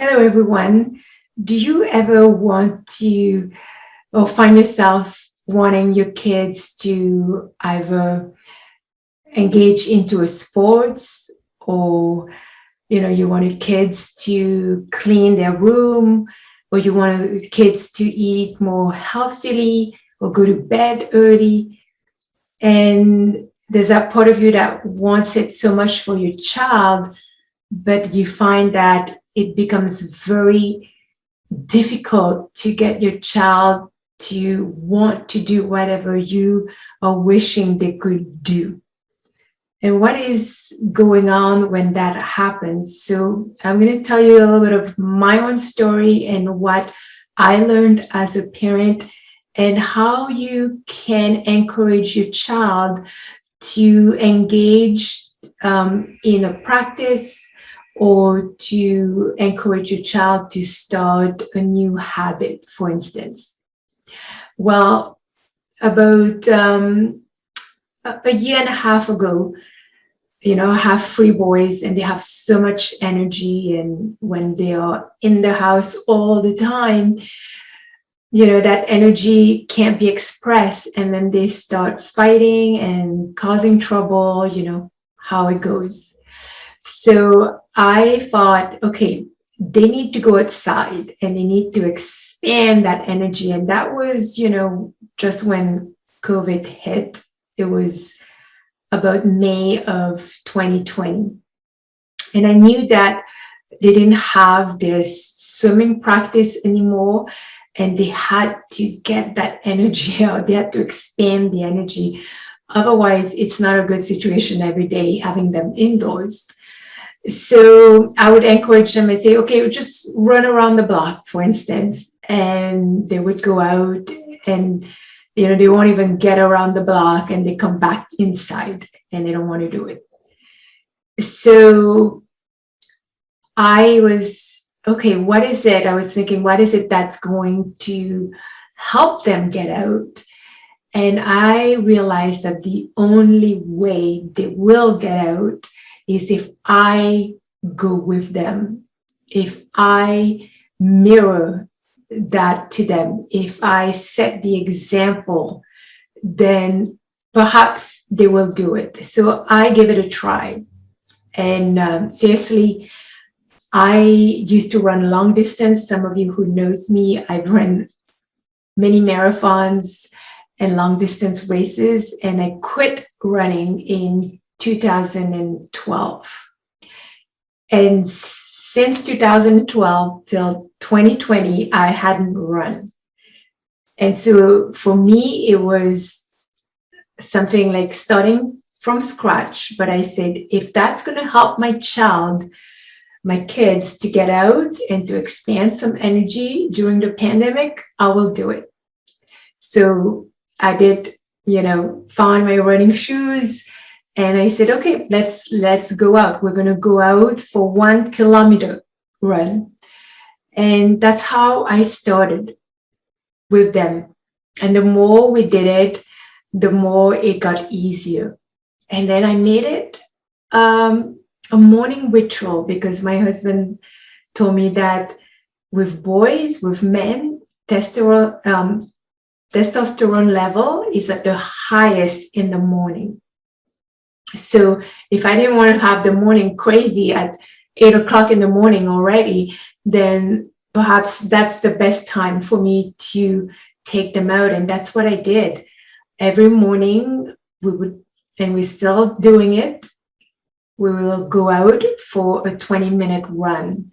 Hello, everyone. Do you ever want to or find yourself wanting your kids to either engage into a sports or you want your kids to clean their room or you want your kids to eat more healthily or go to bed early, and there's that part of you that wants it so much for your child, but you find that it becomes very difficult to get your child to want to do whatever you are wishing they could do. And what is going on when that happens? So, I'm going to tell you a little bit of my own story and what I learned as a parent, and how you can encourage your child to engage in a practice, or to encourage your child to start a new habit, for instance. Well, about a year and a half ago, I have three boys and they have so much energy. And when they are in the house all the time, that energy can't be expressed. And then they start fighting and causing trouble, how it goes. So I thought, okay, they need to go outside and they need to expand that energy. And that was, just when COVID hit. It was about May of 2020. And I knew that they didn't have this swimming practice anymore, and they had to get that energy out. They had to expand the energy. Otherwise, it's not a good situation every day having them indoors. So I would encourage them and say, okay, just run around the block, for instance. And they would go out and, they won't even get around the block, and they come back inside and they don't want to do it. So I was, okay, what is it? I was thinking, what is it that's going to help them get out? And I realized that the only way they will get out is if I go with them, if I mirror that to them, if I set the example, then perhaps they will do it. So I give it a try. And seriously, I used to run long distance. Some of you who knows me, I've run many marathons and long distance races, and I quit running in 2012. And since 2012 till 2020, I hadn't run. And so for me, it was something like starting from scratch. But I said, if that's going to help my kids to get out and to expand some energy during the pandemic, I will do it. So I did, found my running shoes. And I said, okay, let's go out. We're going to go out for 1 kilometer run. And that's how I started with them. And the more we did it, the more it got easier. And then I made it a morning ritual, because my husband told me that with boys, with men, testosterone level is at the highest in the morning. So if I didn't want to have the morning crazy at 8 o'clock in the morning already, then perhaps that's the best time for me to take them out. And that's what I did. Every morning we would, and we're still doing it, we will go out for a 20-minute run.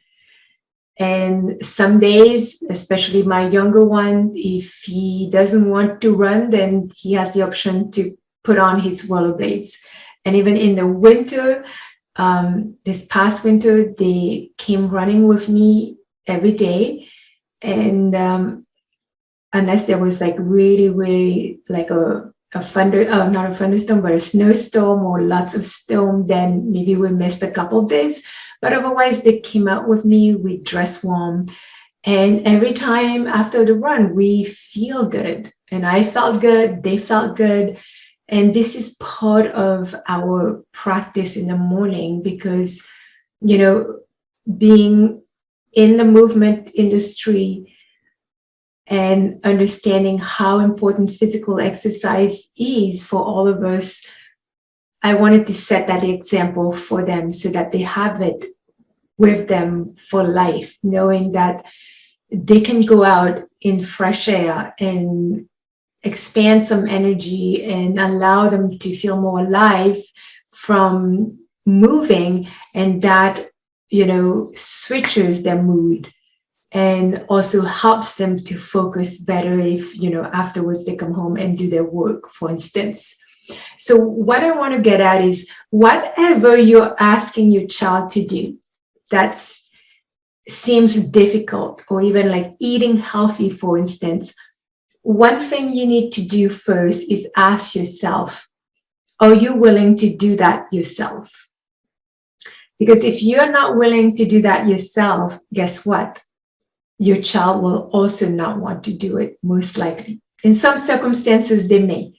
And some days, especially my younger one, if he doesn't want to run, then he has the option to put on his rollerblades. And even in the winter, this past winter, they came running with me every day. And unless there was like really, really like not a thunderstorm, but a snowstorm or lots of storm, then maybe we missed a couple of days. But otherwise, they came out with me, we dress warm. And every time after the run, we feel good. And I felt good, they felt good. And this is part of our practice in the morning, because, being in the movement industry and understanding how important physical exercise is for all of us, I wanted to set that example for them so that they have it with them for life, knowing that they can go out in fresh air and expand some energy and allow them to feel more alive from moving, and that, switches their mood and also helps them to focus better if, afterwards they come home and do their work, for instance. So what I want to get at is, whatever you're asking your child to do that seems difficult, or even like eating healthy, for instance, one thing you need to do first is ask yourself, are you willing to do that yourself? Because if you're not willing to do that yourself, guess what? Your child will also not want to do it, most likely. In some circumstances, they may.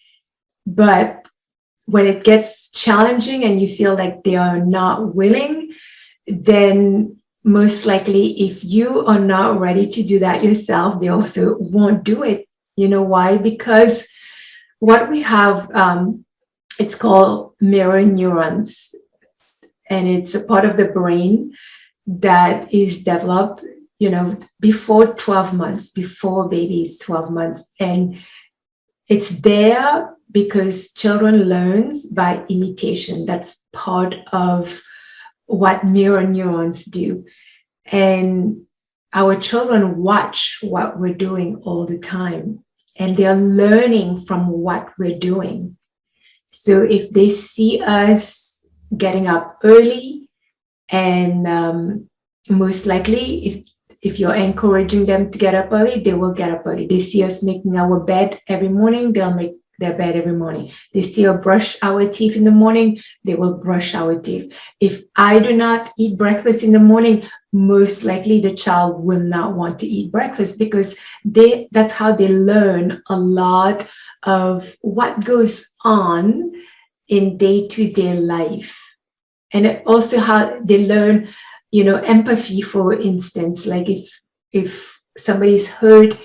But when it gets challenging and you feel like they are not willing, then most likely, if you are not ready to do that yourself, they also won't do it. You know why? Because what we have, it's called mirror neurons, and it's a part of the brain that is developed, before 12 months, before baby is 12 months. And it's there because children learns by imitation. That's part of what mirror neurons do. And our children watch what we're doing all the time, and they're learning from what we're doing. So if they see us getting up early, and most likely if you're encouraging them to get up early, they will get up early. They see us making our bed every morning, they'll make their bed every morning. They see us brush our teeth in the morning, they will brush our teeth. If I do not eat breakfast in the morning, most likely the child will not want to eat breakfast, because that's how they learn a lot of what goes on in day-to-day life. And also how they learn, empathy, for instance. Like if somebody's hurt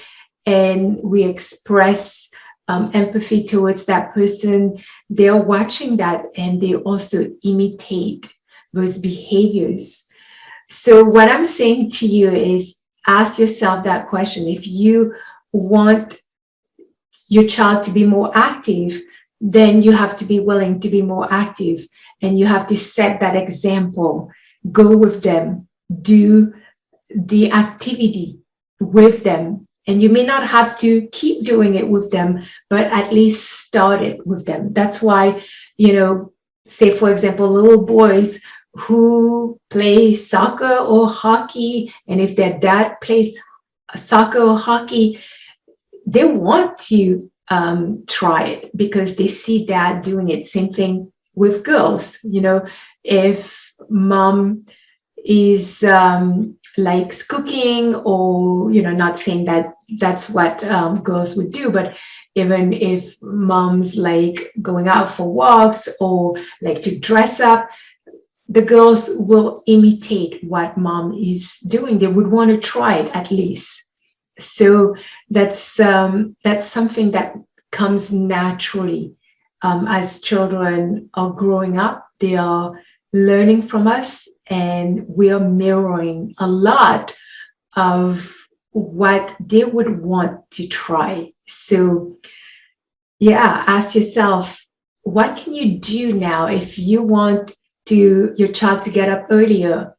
and we express empathy towards that person, they're watching that and they also imitate those behaviors. So what I'm saying to you is, ask yourself that question. If you want your child to be more active, then you have to be willing to be more active, and you have to set that example. Go with them, do the activity with them. And you may not have to keep doing it with them, but at least start it with them. That's why, say, for example, little boys who play soccer or hockey, and if their dad plays soccer or hockey, they want to try it because they see dad doing it. Same thing with girls. If mom is likes cooking, or not saying that that's what girls would do, but even if moms like going out for walks or like to dress up, the girls will imitate what mom is doing. They would want to try it at least. So that's something that comes naturally as children are growing up. They are learning from us, and we are mirroring a lot of what they would want to try. So yeah, ask yourself, what can you do now if you want your child to get up earlier?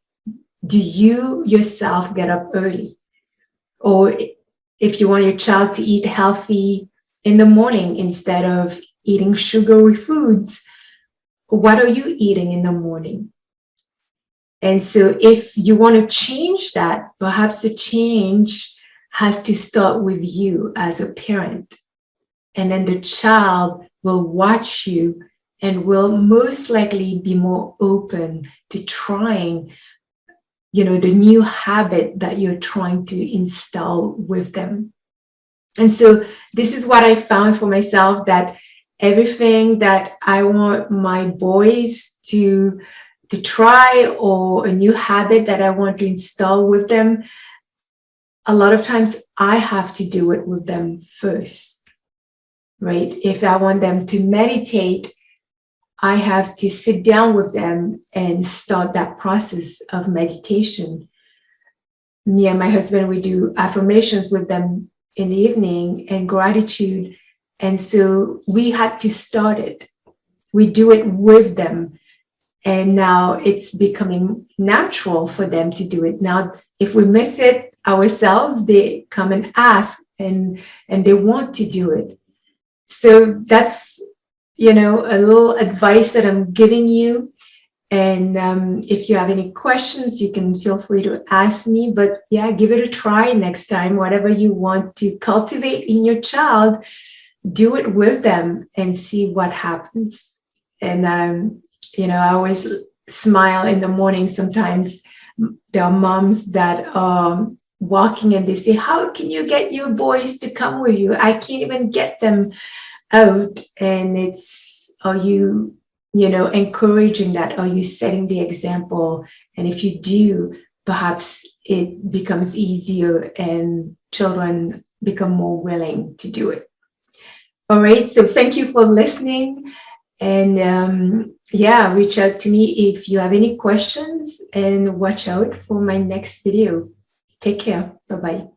Do you yourself get up early? Or if you want your child to eat healthy in the morning instead of eating sugary foods, what are you eating in the morning? And so if you want to change that, perhaps the change has to start with you as a parent. And then the child will watch you and will most likely be more open to trying the new habit that you're trying to install with them. And so this is what I found for myself, that everything that I want my boys to to try or a new habit that I want to install with them, a lot of times I have to do it with them first, right? If I want them to meditate, I have to sit down with them and start that process of meditation. Me and my husband, we do affirmations with them in the evening and gratitude. And so we had to start it. We do it with them. And now it's becoming natural for them to do it. Now, if we miss it ourselves, they come and ask and they want to do it. So that's, a little advice that I'm giving you. And if you have any questions, you can feel free to ask me. But yeah, give it a try next time. Whatever you want to cultivate in your child, do it with them and see what happens. And I always smile in the morning. Sometimes there are moms that are walking and they say, how can you get your boys to come with you? I can't even get them out. And it's, are you, encouraging that? Are you setting the example? And if you do, perhaps it becomes easier and children become more willing to do it. All right. So thank you for listening. And reach out to me if you have any questions, and watch out for my next video. Take care. Bye-bye.